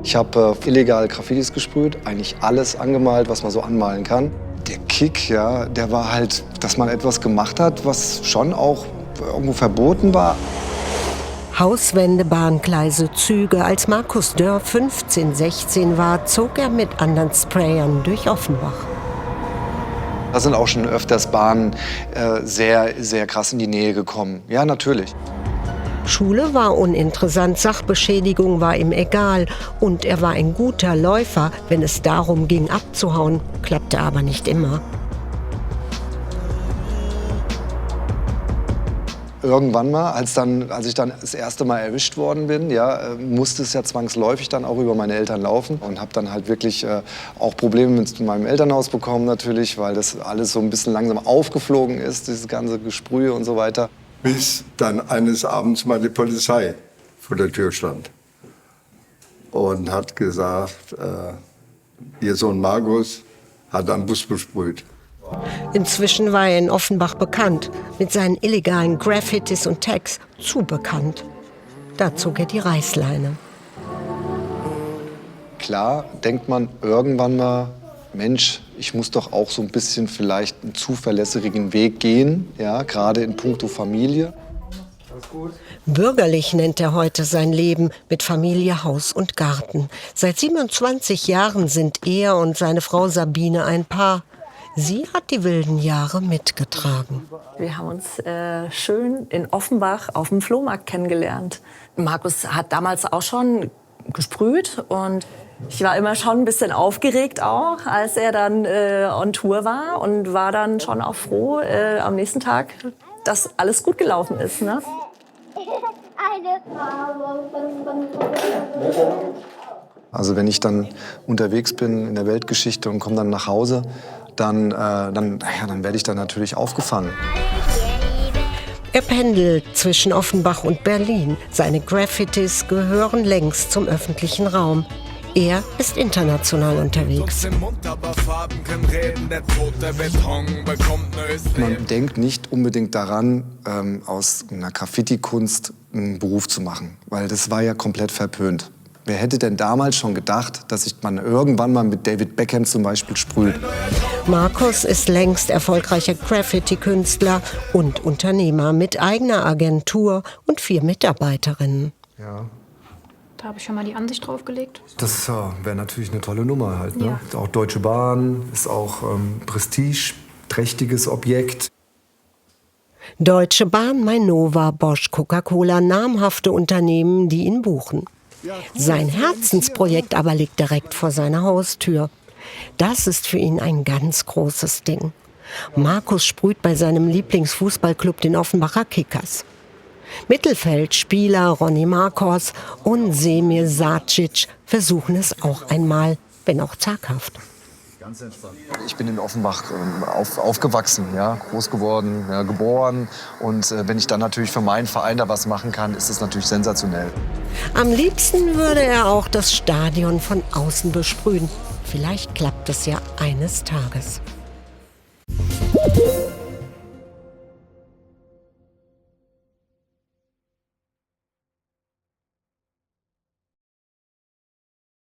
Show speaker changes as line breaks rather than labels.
Ich habe illegal Graffitis gesprüht, eigentlich alles angemalt, was man so anmalen kann. Der Kick, ja, der war halt, dass man etwas gemacht hat, was schon auch irgendwo verboten war.
Hauswände, Bahngleise, Züge. Als Markus Dörr 15, 16 war, zog er mit anderen Sprayern durch Offenbach.
Da sind auch schon öfters Bahnen sehr, sehr krass in die Nähe gekommen. Ja, natürlich.
Schule war uninteressant, Sachbeschädigung war ihm egal. Und er war ein guter Läufer, wenn es darum ging, abzuhauen. Klappte aber nicht immer.
Irgendwann mal, als ich dann das erste Mal erwischt worden bin, ja, musste es ja zwangsläufig dann auch über meine Eltern laufen. Und habe dann halt wirklich auch Probleme mit meinem Elternhaus bekommen natürlich, weil das alles so ein bisschen langsam aufgeflogen ist, dieses ganze Gesprühe und so weiter.
Bis dann eines Abends mal die Polizei vor der Tür stand und hat gesagt, ihr Sohn Markus hat einen Bus besprüht.
Inzwischen war er in Offenbach bekannt, mit seinen illegalen Graffitis und Tags zu bekannt. Da zog er die Reißleine.
Klar denkt man irgendwann mal, Mensch, ich muss doch auch so ein bisschen vielleicht einen zuverlässigen Weg gehen, ja, gerade in puncto Familie.
Bürgerlich nennt er heute sein Leben mit Familie, Haus und Garten. Seit 27 Jahren sind er und seine Frau Sabine ein Paar. Sie hat die wilden Jahre mitgetragen.
Wir haben uns schön in Offenbach auf dem Flohmarkt kennengelernt. Markus hat damals auch schon gesprüht und ich war immer schon ein bisschen aufgeregt auch, als er dann on Tour war und war dann schon auch froh am nächsten Tag, dass alles gut gelaufen ist. Ne?
Also wenn ich dann unterwegs bin in der Weltgeschichte und komme dann nach Hause, dann werde ich dann natürlich aufgefangen.
Er pendelt zwischen Offenbach und Berlin. Seine Graffitis gehören längst zum öffentlichen Raum. Er ist international unterwegs.
Man denkt nicht unbedingt daran, aus einer Graffiti-Kunst einen Beruf zu machen, weil das war ja komplett verpönt. Wer hätte denn damals schon gedacht, dass man irgendwann mal mit David Beckham zum Beispiel sprüht?
Markus ist längst erfolgreicher Graffiti-Künstler und Unternehmer mit eigener Agentur und 4 Mitarbeiterinnen.
Ja.
Da habe ich schon mal die Ansicht draufgelegt.
Das wäre natürlich eine tolle Nummer halt. Ne?
Ja.
Ist auch Deutsche Bahn, ist auch prestigeträchtiges Objekt.
Deutsche Bahn, Mainova, Bosch, Coca-Cola, namhafte Unternehmen, die ihn buchen. Sein Herzensprojekt aber liegt direkt vor seiner Haustür. Das ist für ihn ein ganz großes Ding. Markus sprüht bei seinem Lieblingsfußballclub, den Offenbacher Kickers. Mittelfeldspieler Ronny Marcos und Semir Sacic versuchen es auch einmal, wenn auch zaghaft.
Ich bin in Offenbach aufgewachsen, ja, groß geworden, ja, geboren. Und wenn ich dann natürlich für meinen Verein da was machen kann, ist das natürlich sensationell.
Am liebsten würde er auch das Stadion von außen besprühen. Vielleicht klappt es ja eines Tages.